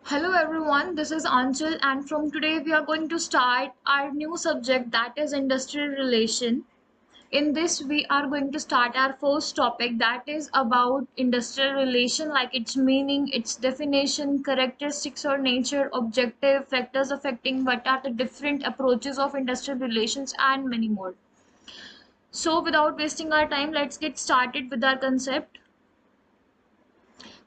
Hello everyone, this is Anchal and from today we are going to start our new subject that is industrial relation. In this we are going to start our first topic that is about industrial relation, like its meaning, its definition, characteristics or nature, objective, factors affecting, what are the different approaches of industrial relations and many more. So without wasting our time, let's get started with our concept.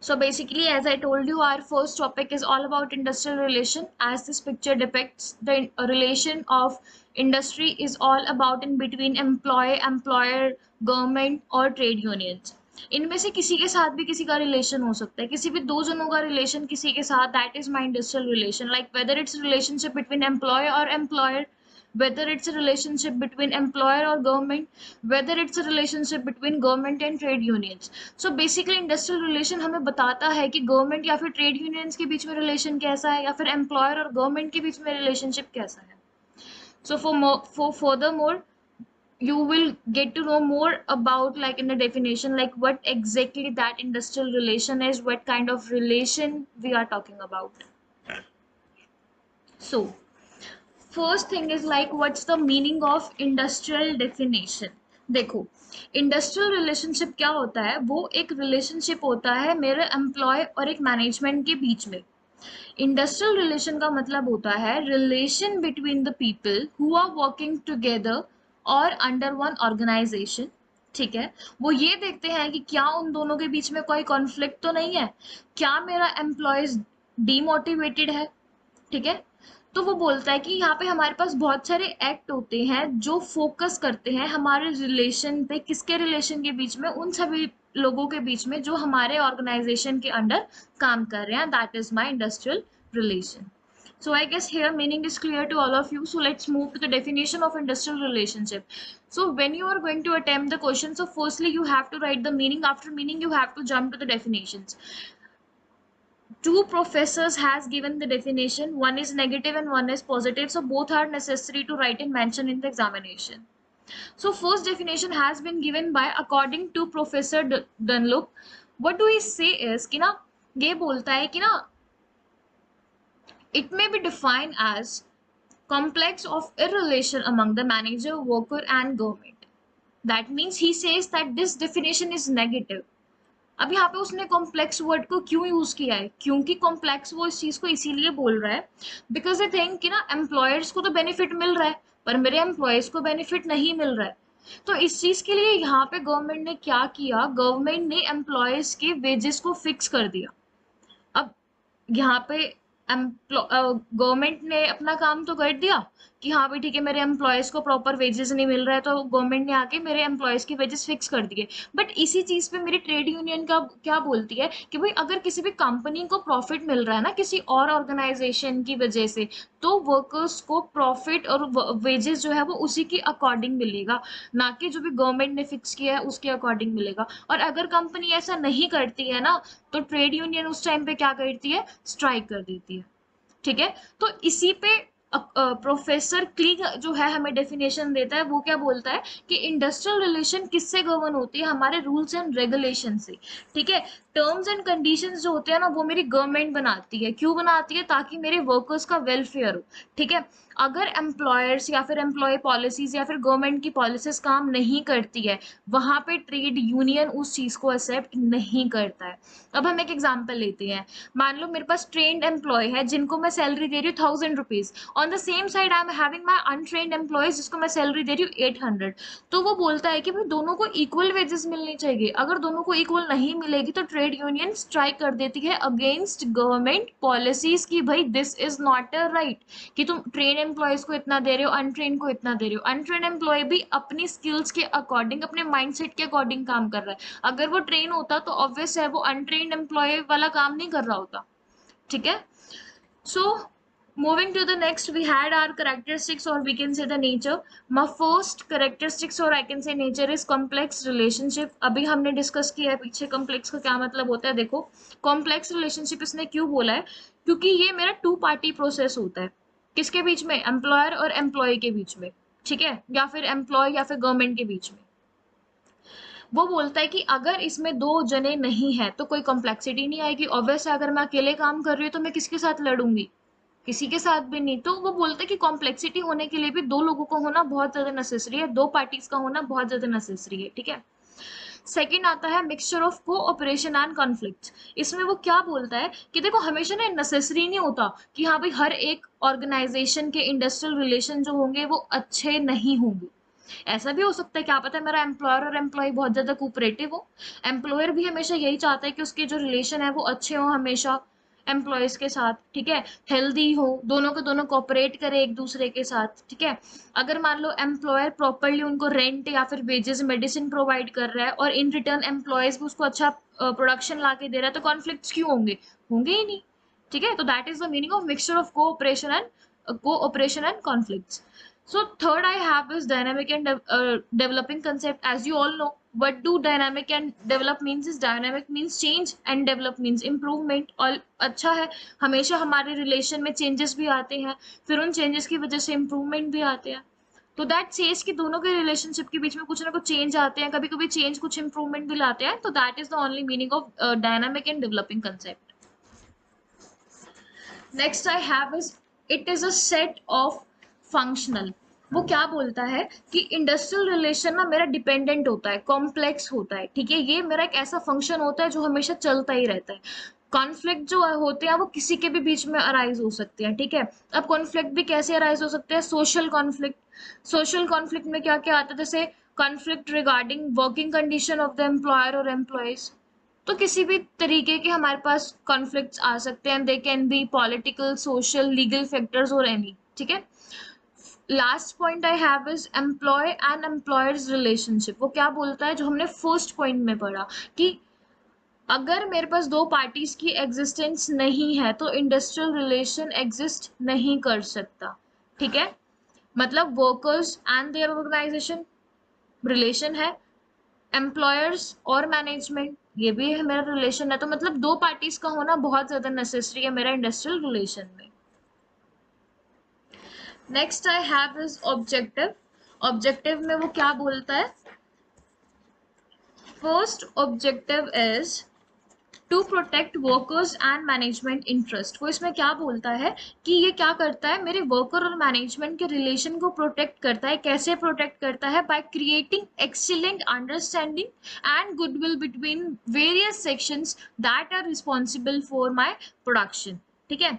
So basically, as I told you, our first topic is all about industrial relation. As this picture depicts, the relation of industry is all about in between employee, employer, government और trade unions. इनमें से किसी के साथ भी किसी का relation हो सकता है, किसी भी दो जनों का रिलेशन किसी के साथ, that is my industrial relation. Like whether it's relationship between employee और employer, whether it's a relationship between employer or government, whether it's a relationship between government and trade unions. So basically industrial relation हमें बताता है कि government या फिर trade unions के बीच में relation कैसा है या फिर एम्प्लॉयर और गवर्नमेंट के बीच में रिलेशनशिप कैसा है. So for furthermore, you will get to know more about, like in the definition, like what exactly that industrial relation is, what kind of relation we are talking about. So first thing is like what's the meaning of industrial definition. देखो, industrial relationship क्या होता है, वो एक relationship होता है मेरे employ और एक मैनेजमेंट के बीच में. इंडस्ट्रियल रिलेशन का मतलब होता है relation between the people who are working together और अंडर वन ऑर्गेनाइजेशन. ठीक है, वो ये देखते हैं कि क्या उन दोनों के बीच में कोई कॉन्फ्लिक्ट तो नहीं है, क्या मेरा एम्प्लॉयज डीमोटिवेटेड है. ठीक है, तो वो बोलता है कि यहाँ पे हमारे पास बहुत सारे एक्ट होते हैं जो फोकस करते हैं हमारे रिलेशन पे. किसके रिलेशन के बीच में, उन सभी लोगों के बीच में जो हमारे ऑर्गेनाइजेशन के अंडर काम कर रहे हैं. That is my industrial relation. So I guess here meaning is clear to all of you. So let's move to the definition of industrial relationship. So when you are going to attempt the question, so firstly you have to write the meaning. After meaning you have to jump to the definitions. Two professors has given the definition, one is negative and one is positive, so both are necessary to write and mention in the examination. So first definition has been given by according to Professor Dunlop. What do he say is कि ना, ये बोलता है कि ना, it may be defined as complex of a relation among the manager, worker and government. That means he says that this definition is negative. अब यहाँ पे उसने कॉम्प्लेक्स वर्ड को क्यों यूज किया है, क्योंकि कॉम्प्लेक्स वो इस चीज को इसीलिए बोल रहा है बिकॉज आई थिंक कि ना एम्प्लॉयर्स को तो बेनिफिट मिल रहा है पर मेरे एम्प्लॉयज को बेनिफिट नहीं मिल रहा है. तो इस चीज के लिए यहाँ पे गवर्नमेंट ने क्या किया, गवर्नमेंट ने एम्प्लॉयज के वेजेस को फिक्स कर दिया. अब यहाँ पे गवर्नमेंट ने अपना काम तो कर दिया कि हाँ भाई ठीक है, मेरे एम्प्लॉयज को प्रॉपर वेजेस नहीं मिल रहा है तो गवर्नमेंट ने आके मेरे एम्प्लॉयज की वेजेस फिक्स कर दिए. बट इसी चीज पे मेरी ट्रेड यूनियन का क्या बोलती है कि भाई अगर किसी भी कंपनी को प्रॉफिट मिल रहा है ना किसी और ऑर्गेनाइजेशन की वजह से, तो वर्कर्स को प्रॉफिट और वेजेस जो है वो उसी के अकॉर्डिंग मिलेगा, ना कि जो भी गवर्नमेंट ने फिक्स किया है उसके अकॉर्डिंग मिलेगा. और अगर कंपनी ऐसा नहीं करती है ना, तो ट्रेड यूनियन उस टाइम पे क्या करती है, स्ट्राइक कर देती है. ठीक है, तो इसी पे प्रोफेसर क्लीग जो है हमें डेफिनेशन देता है. वो क्या बोलता है कि इंडस्ट्रियल रिलेशन किससे गवर्न होती है, हमारे रूल्स एंड रेगुलेशन से. ठीक है, टर्म्स एंड कंडीशंस जो होते हैं ना वो मेरी गवर्नमेंट बनाती है. क्यों बनाती है, ताकि मेरे वर्कर्स का वेलफेयर हो. ठीक है, अगर एम्प्लॉयर्स या फिर एम्प्लॉय पॉलिसीज या फिर गवर्नमेंट की पॉलिसीज काम नहीं करती है, वहां पे ट्रेड यूनियन उस चीज को एक्सेप्ट नहीं करता है. अब हम एक एग्जांपल लेते हैं. मान लो मेरे पास ट्रेन्ड एम्प्लॉय है जिनको मैं सैलरी दे रही हूँ 1000 rupees, on the same side I am having my untrained employees जिसको मैं सैलरी दे रही हूँ 800. तो वो बोलता है कि भाई दोनों को इक्वल वेजेस मिलनी चाहिए. अगर दोनों को इक्वल नहीं मिलेगी तो ट्रेड यूनियन स्ट्राइक कर देती है अगेंस्ट गवर्नमेंट पॉलिसीज की भाई this is not a right कि तुम ट्रेन एम्प्लॉयज को इतना दे रहे हो, अनट्रेन को इतना दे रहे हो. अनट्रेन एम्प्लॉय भी अपनी स्किल्स के अकॉर्डिंग, अपने माइंडसेट के अकॉर्डिंग काम कर रहा है. अगर वो ट्रेन होता तो ऑब्वियस है वो अनट्रेन्ड एम्प्लॉय वाला काम नहीं कर रहा होता. ठीक है, so moving to the next, we had our characteristics or we can say the nature. My first characteristics or I can say nature is complex relationship. अभी हमने डिस्कस किया है पीछे complex का क्या मतलब होता है. देखो, complex relationship इसने क्यों बोला है, क्योंकि ये मेरा टू पार्टी प्रोसेस होता है. किसके बीच में, एम्प्लॉयर और एम्प्लॉय के बीच में. ठीक है, या फिर एम्प्लॉय या फिर गवर्नमेंट के बीच में. वो बोलता है कि अगर इसमें 2 जने नहीं है तो कोई कॉम्प्लेक्सिटी नहीं आएगी। ऑब्वियस है, अगर मैं अकेले काम कर रही हूँ तो मैं किसके साथ लड़ूंगी? किसी के साथ भी नहीं। तो वो बोलता है कि कॉम्प्लेक्सिटी होने के लिए भी 2 लोगों का होना बहुत ज्यादा नेसेसरी है, 2 पार्टीज का होना बहुत ज्यादा नेसेसरी है, ठीक है। सेकंड आता है mixture of cooperation and conflict. इसमें वो क्या बोलता है कि देखो हमेशा ना नेसेसरी नहीं होता कि हाँ भाई हर एक ऑर्गेनाइजेशन के इंडस्ट्रियल रिलेशन जो होंगे वो अच्छे नहीं होंगे। ऐसा भी हो सकता है, क्या पता है मेरा एम्प्लॉयर और एम्प्लॉय बहुत ज्यादा कोऑपरेटिव हो। एम्प्लॉयर भी हमेशा यही चाहता है कि उसके जो रिलेशन है वो अच्छे हो हमेशा एम्प्लॉयज के साथ, ठीक है, हेल्दी हो, दोनों के दोनों कोऑपरेट करे एक दूसरे के साथ, ठीक है। अगर मान लो एम्प्लॉयर प्रॉपरली उनको रेंट या फिर वेजेस मेडिसिन प्रोवाइड कर रहा है और इन रिटर्न एम्प्लॉयज भी उसको अच्छा प्रोडक्शन ला के दे रहा है, तो कॉन्फ्लिक्ट्स क्यों होंगे? होंगे ही नहीं, ठीक है। तो that is the meaning of mixture of cooperation and conflicts. So third I have is dynamic and developing concept. As you all know, what do dynamic and develop means is dynamic means change and develop means improvement. और अच्छा है, हमेशा हमारे relation में changes भी आते हैं, फिर उन चेंजेस की वजह से इम्प्रूवमेंट भी आते हैं। तो दैट सेज कि दोनों के रिलेशनशिप के बीच में कुछ ना कुछ चेंज आते हैं, कभी कभी चेंज कुछ इम्प्रूवमेंट भी लाते हैं। तो that is the only meaning of dynamic and developing concept. Next I have is it is a set of functional. वो क्या बोलता है कि इंडस्ट्रियल रिलेशन ना मेरा डिपेंडेंट होता है, कॉम्प्लेक्स होता है, ठीक है। ये मेरा एक ऐसा फंक्शन होता है जो हमेशा चलता ही रहता है। कॉन्फ्लिक्ट जो होते हैं वो किसी के भी बीच में अराइज हो सकते हैं, ठीक है। अब कॉन्फ्लिक्ट भी कैसे अराइज हो सकते हैं? Social conflict. सोशल कॉन्फ्लिक्ट में क्या क्या आता है? जैसे conflict regarding working condition of the employer और एम्प्लॉयज। तो किसी भी तरीके के हमारे पास कॉन्फ्लिक्ट्स आ सकते हैं, they can be political, social, legal factors और एनी, ठीक है। Last point I have is employee and employers relationship. वो क्या बोलता है जो हमने फर्स्ट पॉइंट में पढ़ा कि अगर मेरे पास 2 पार्टीज की एग्जिस्टेंस नहीं है तो इंडस्ट्रियल रिलेशन एग्जिस्ट नहीं कर सकता, ठीक है। मतलब workers and their organisation relation है, एम्प्लॉयर्स और मैनेजमेंट ये भी है मेरा रिलेशन है। तो मतलब 2 पार्टीज का होना बहुत ज्यादा नेसेसरी है मेरा इंडस्ट्रियल रिलेशन में. Next I have is objective. Objective में वो क्या बोलता है? First objective is to protect workers and management interest. वो इसमें क्या बोलता है कि ये क्या करता है, मेरे वर्कर और मैनेजमेंट के रिलेशन को प्रोटेक्ट करता है. कैसे प्रोटेक्ट करता है? By creating excellent understanding and goodwill between various sections that are responsible for my production, ठीक है।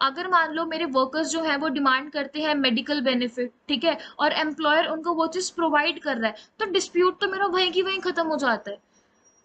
अगर मान लो मेरे वर्कर्स जो है वो डिमांड करते हैं मेडिकल बेनिफिट, ठीक है, और एम्प्लॉयर उनको वो चीज प्रोवाइड कर रहा है, तो डिस्प्यूट तो मेरा वहीं की वहीं खत्म हो जाता है,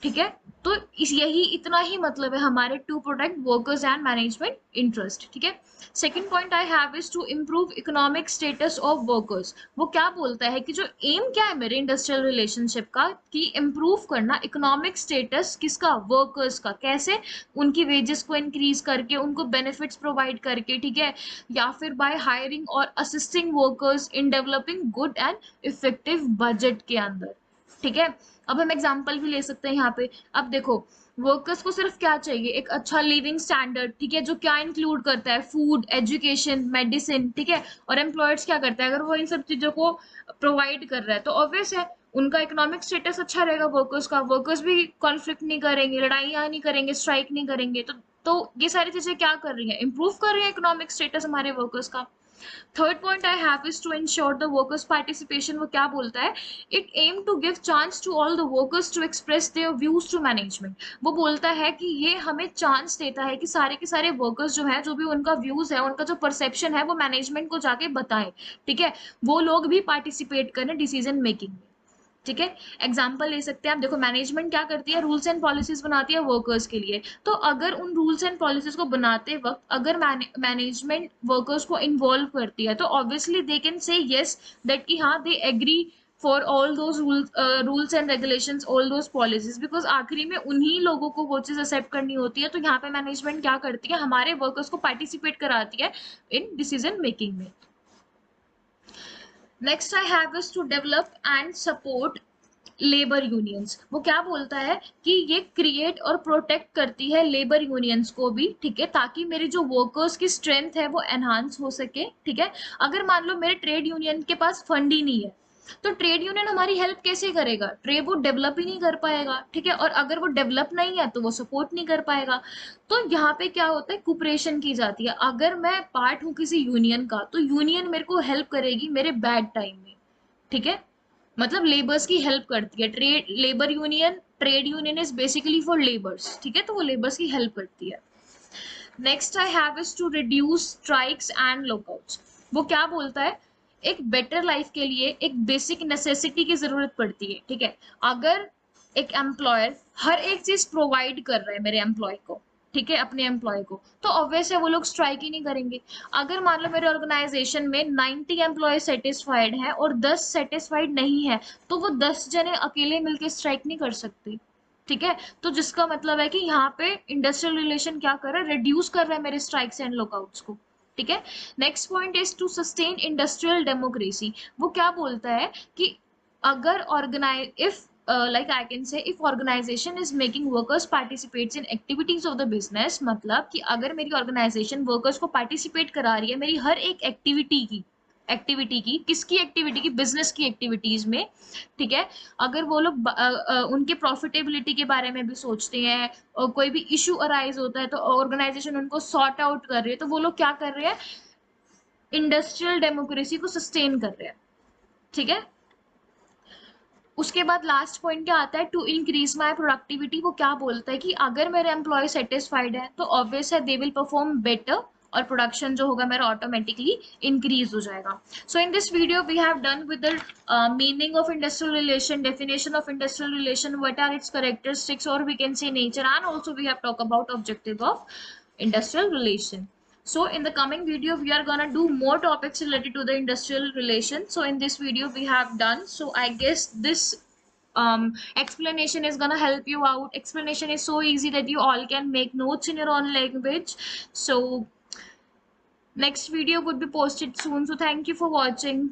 ठीक है। तो इस यही इतना ही मतलब है हमारे to protect workers and management interest, ठीक है। Second point I have is to improve economic status of workers. वो क्या बोलता है कि जो एम क्या है मेरे इंडस्ट्रियल रिलेशनशिप का कि इम्प्रूव करना इकोनॉमिक स्टेटस किसका? वर्कर्स का. कैसे? उनकी वेजेस को इंक्रीज करके, उनको बेनिफिट्स प्रोवाइड करके, ठीक है, या फिर बाय हायरिंग और assisting workers in developing good and effective budget के अंदर, ठीक है। अब हम एग्जांपल भी ले सकते हैं यहाँ पे. अब देखो वर्कर्स को सिर्फ क्या चाहिए? एक अच्छा लिविंग स्टैंडर्ड, ठीक है, जो क्या इंक्लूड करता है? फूड, एजुकेशन, मेडिसिन, ठीक है। और एम्प्लॉयर्स क्या करता है? अगर वो इन सब चीजों को प्रोवाइड कर रहा है तो ऑब्वियस है उनका इकोनॉमिक स्टेटस अच्छा रहेगा वर्कर्स का. वर्कर्स भी कॉन्फ्लिक्ट नहीं करेंगे, लड़ाइयाँ नहीं करेंगे, स्ट्राइक नहीं करेंगे. तो ये सारी चीजें क्या कर रही हैं? इंप्रूव कर रही है इकोनॉमिक स्टेटस हमारे वर्कर्स का. Third point I have is to ensure the workers participation. वो क्या बोलता है? It aim to give chance to all the workers to express their views to management. वो बोलता है कि ये हमें चांस देता है कि सारे के सारे वर्कर्स जो है, जो भी उनका व्यूज है, उनका जो परसेप्शन है, वो मैनेजमेंट को जाके बताएं, ठीक है। वो लोग भी पार्टिसिपेट करें डिसीजन मेकिंग में, ठीक है। एग्जाम्पल ले सकते हैं आप. देखो मैनेजमेंट क्या करती है? रूल्स एंड पॉलिसीज बनाती है वर्कर्स के लिए. तो अगर उन रूल्स एंड पॉलिसीज को बनाते वक्त अगर मैनेजमेंट वर्कर्स को इन्वॉल्व करती है तो obviously they can say yes that कि हाँ they agree for all those rules and regulations, all those policies, because आखिरी में उन्हीं लोगों को वो चीज एक्सेप्ट करनी होती है. तो यहाँ पे मैनेजमेंट क्या करती है? हमारे वर्कर्स को पार्टिसिपेट कराती है इन डिसीजन मेकिंग में. Next I have is to develop and support labour unions. वो क्या बोलता है कि ये क्रिएट और प्रोटेक्ट करती है लेबर यूनियंस को भी, ठीक है, ताकि मेरे जो वर्कर्स की स्ट्रेंथ है वो एनहांस हो सके, ठीक है। अगर मान लो मेरे ट्रेड यूनियन के पास फंड ही नहीं है, तो ट्रेड यूनियन हमारी हेल्प कैसे करेगा? ट्रेड वो डेवलप ही नहीं कर पाएगा, ठीक है, और अगर वो डेवलप नहीं है तो वो सपोर्ट नहीं कर पाएगा। तो यहाँ पे क्या होता है, कुपरेशन की जाती है। अगर मैं पार्ट हूँ किसी यूनियन का तो यूनियन मेरे को हेल्प करेगी मेरे बैड टाइम में, ठीक है, मतलब लेबर्स की हेल्प करती है। Trade union is basically for labours, ठीक है, तो वो लेबर्स की हेल्प करती है। Next I have is to reduce strikes and lockouts. वो क्या बोलता है, एक बेटर लाइफ के लिए एक बेसिक नेसेसिटी की जरूरत पड़ती है, ठीक है। अगर एक एम्प्लॉयर हर एक चीज प्रोवाइड कर रहा है मेरे एम्प्लॉय को, ठीक है, अपने एम्प्लॉय को, तो ऑब्वियस है वो लोग स्ट्राइक ही नहीं करेंगे। अगर मान लो मेरे ऑर्गेनाइजेशन में 90 एम्प्लॉय सेटिस्फाइड है और 10 सेटिस्फाइड नहीं है, तो वो 10 जने अकेले मिलकर स्ट्राइक नहीं कर सकते, ठीक है। तो जिसका मतलब है कि यहाँ पे इंडस्ट्रियल रिलेशन क्या कर रहा है, रिड्यूस कर रहा है मेरे स्ट्राइक्स एंड लॉकआउट्स को, ठीक है। Next point is to sustain industrial democracy. वो क्या बोलता है कि अगर organise if like I can say if organization is making workers participates in activities of the business, मतलब कि अगर मेरी ऑर्गेनाइजेशन वर्कर्स को पार्टिसिपेट करा रही है मेरी हर एक एक्टिविटी की किसकी एक्टिविटी की, बिजनेस की एक्टिविटीज में, ठीक है। अगर वो लोग उनके प्रॉफिटेबिलिटी के बारे में भी सोचते हैं और कोई भी इशू अराइज होता है तो ऑर्गेनाइजेशन उनको सॉर्ट आउट कर रही है, तो वो लोग क्या कर रहे हैं, इंडस्ट्रियल डेमोक्रेसी को सस्टेन कर रहे हैं, ठीक है। उसके बाद लास्ट पॉइंट क्या आता है, टू इंक्रीज माई प्रोडक्टिविटी। वो क्या बोलता है कि अगर मेरे एम्प्लॉय सेटिस्फाइड है तो ऑब्वियस है दे विल परफॉर्म बेटर और प्रोडक्शन जो होगा मेरा ऑटोमेटिकली इंक्रीज हो जाएगा। So in this video we have done with the meaning of industrial relation, definition of industrial relation, what are its characteristics, और we can say nature, and also we have talk about objective of industrial relation. So in the coming video we are gonna do more topics related to the industrial relation. So in this video we have done, so I guess this explanation is gonna help you out. Explanation is so easy that you all can make notes in your own language. So next video would be posted soon, so thank you for watching.